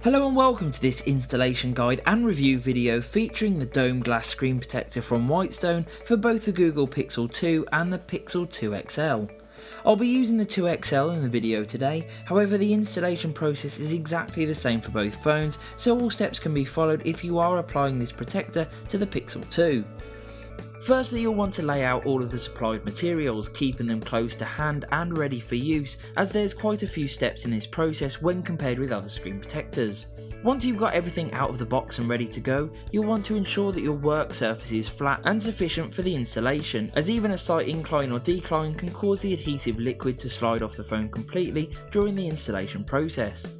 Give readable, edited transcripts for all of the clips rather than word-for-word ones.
Hello and welcome to this installation guide and review video featuring the dome glass screen protector from Whitestone for both the Google Pixel 2 and the Pixel 2 XL. I'll be using the 2 XL in the video today, however the installation process is exactly the same for both phones, so all steps can be followed if you are applying this protector to the Pixel 2. Firstly, you'll want to lay out all of the supplied materials, keeping them close to hand and ready for use, as there's quite a few steps in this process when compared with other screen protectors. Once you've got everything out of the box and ready to go, you'll want to ensure that your work surface is flat and sufficient for the installation, as even a slight incline or decline can cause the adhesive liquid to slide off the phone completely during the installation process.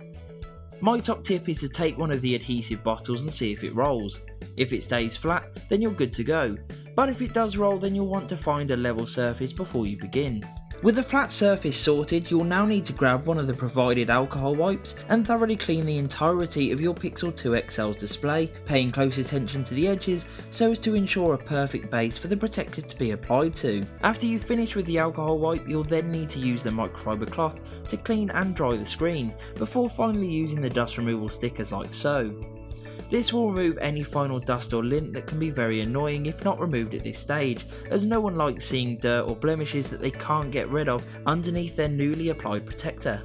My top tip is to take one of the adhesive bottles and see if it rolls. If it stays flat, then you're good to go. But if it does roll, then you'll want to find a level surface before you begin. With the flat surface sorted, you'll now need to grab one of the provided alcohol wipes and thoroughly clean the entirety of your Pixel 2 XL's display, paying close attention to the edges so as to ensure a perfect base for the protector to be applied to. After you finish with the alcohol wipe, you'll then need to use the microfiber cloth to clean and dry the screen, before finally using the dust removal stickers like so. This will remove any final dust or lint that can be very annoying if not removed at this stage, as no one likes seeing dirt or blemishes that they can't get rid of underneath their newly applied protector.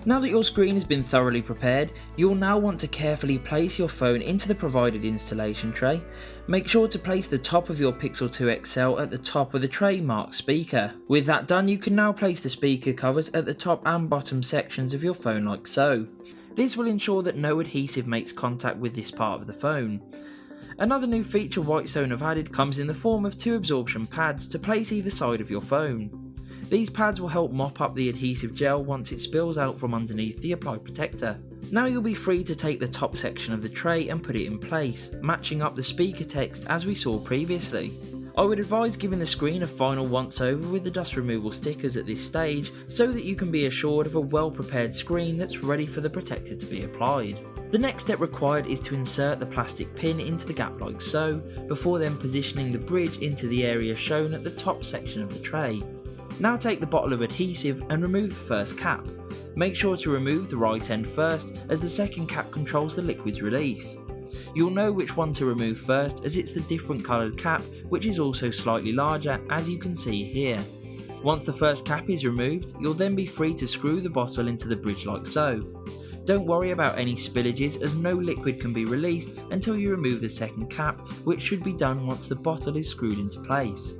Now that your screen has been thoroughly prepared, you'll now want to carefully place your phone into the provided installation tray. Make sure to place the top of your Pixel 2 XL at the top of the tray marked speaker. With that done, you can now place the speaker covers at the top and bottom sections of your phone like so. This will ensure that no adhesive makes contact with this part of the phone. Another new feature Whitestone have added comes in the form of 2 absorption pads to place either side of your phone. These pads will help mop up the adhesive gel once it spills out from underneath the applied protector. Now you'll be free to take the top section of the tray and put it in place, matching up the speaker text as we saw previously. I would advise giving the screen a final once over with the dust removal stickers at this stage so that you can be assured of a well prepared screen that's ready for the protector to be applied. The next step required is to insert the plastic pin into the gap like so, before then positioning the bridge into the area shown at the top section of the tray. Now take the bottle of adhesive and remove the first cap. Make sure to remove the right end first, as the second cap controls the liquid's release. You'll know which one to remove first, as it's the different coloured cap, which is also slightly larger, as you can see here. Once the first cap is removed, you'll then be free to screw the bottle into the bridge like so. Don't worry about any spillages, as no liquid can be released until you remove the second cap, which should be done once the bottle is screwed into place.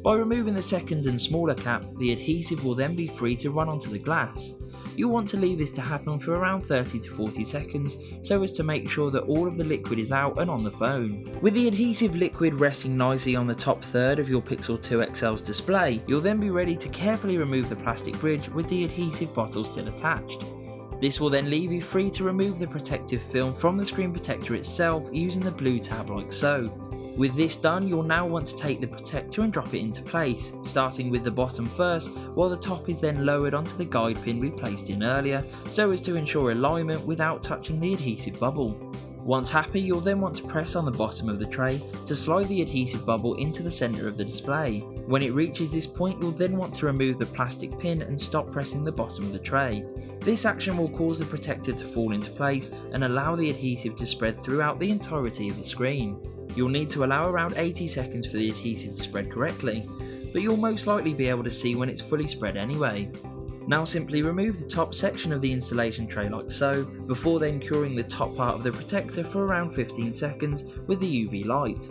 By removing the second and smaller cap, the adhesive will then be free to run onto the glass. You'll want to leave this to happen for around 30 to 40 seconds so as to make sure that all of the liquid is out and on the phone. With the adhesive liquid resting nicely on the top third of your Pixel 2 XL's display, you'll then be ready to carefully remove the plastic bridge with the adhesive bottle still attached. This will then leave you free to remove the protective film from the screen protector itself using the blue tab like so. With this done, you'll now want to take the protector and drop it into place, starting with the bottom first, while the top is then lowered onto the guide pin we placed in earlier, so as to ensure alignment without touching the adhesive bubble. Once happy, you'll then want to press on the bottom of the tray to slide the adhesive bubble into the centre of the display. When it reaches this point, you'll then want to remove the plastic pin and stop pressing the bottom of the tray. This action will cause the protector to fall into place and allow the adhesive to spread throughout the entirety of the screen. You'll need to allow around 80 seconds for the adhesive to spread correctly, but you'll most likely be able to see when it's fully spread anyway. Now simply remove the top section of the installation tray like so, before then curing the top part of the protector for around 15 seconds with the UV light.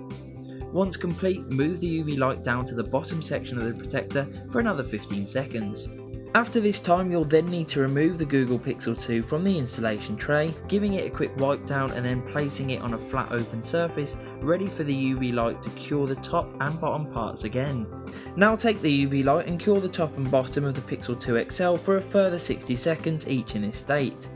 Once complete, move the UV light down to the bottom section of the protector for another 15 seconds. After this time, you'll then need to remove the Google Pixel 2 from the installation tray, giving it a quick wipe down and then placing it on a flat open surface, ready for the UV light to cure the top and bottom parts again. Now take the UV light and cure the top and bottom of the Pixel 2 XL for a further 60 seconds each in this state.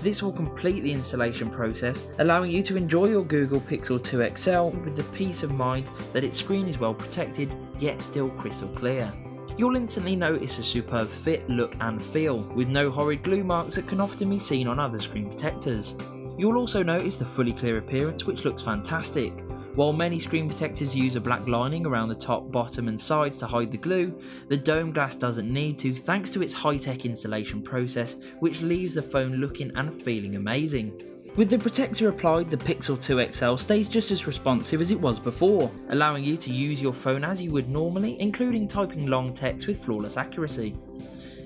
This will complete the installation process, allowing you to enjoy your Google Pixel 2 XL with the peace of mind that its screen is well protected, yet still crystal clear. You'll instantly notice a superb fit, look and feel, with no horrid glue marks that can often be seen on other screen protectors. You'll also notice the fully clear appearance, which looks fantastic. While many screen protectors use a black lining around the top, bottom and sides to hide the glue, the Dome Glass doesn't need to thanks to its high-tech installation process, which leaves the phone looking and feeling amazing. With the protector applied, the Pixel 2 XL stays just as responsive as it was before, allowing you to use your phone as you would normally, including typing long text with flawless accuracy.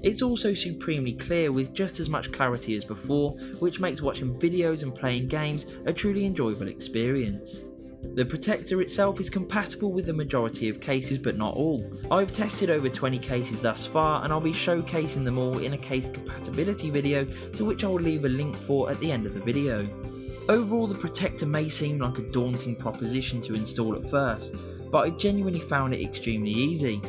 It's also supremely clear with just as much clarity as before, which makes watching videos and playing games a truly enjoyable experience. The protector itself is compatible with the majority of cases but not all. I've tested over 20 cases thus far and I'll be showcasing them all in a case compatibility video, to which I will leave a link for at the end of the video. Overall, the protector may seem like a daunting proposition to install at first, but I genuinely found it extremely easy.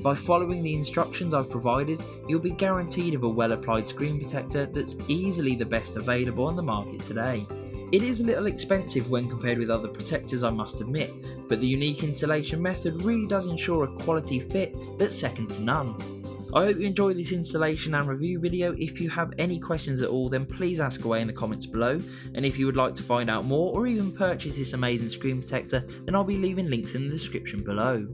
By following the instructions I've provided, you'll be guaranteed of a well applied screen protector that's easily the best available on the market today. It is a little expensive when compared with other protectors, I must admit, but the unique installation method really does ensure a quality fit that's second to none. I hope you enjoyed this installation and review video. If you have any questions at all, then please ask away in the comments below, and if you would like to find out more or even purchase this amazing screen protector, then I'll be leaving links in the description below.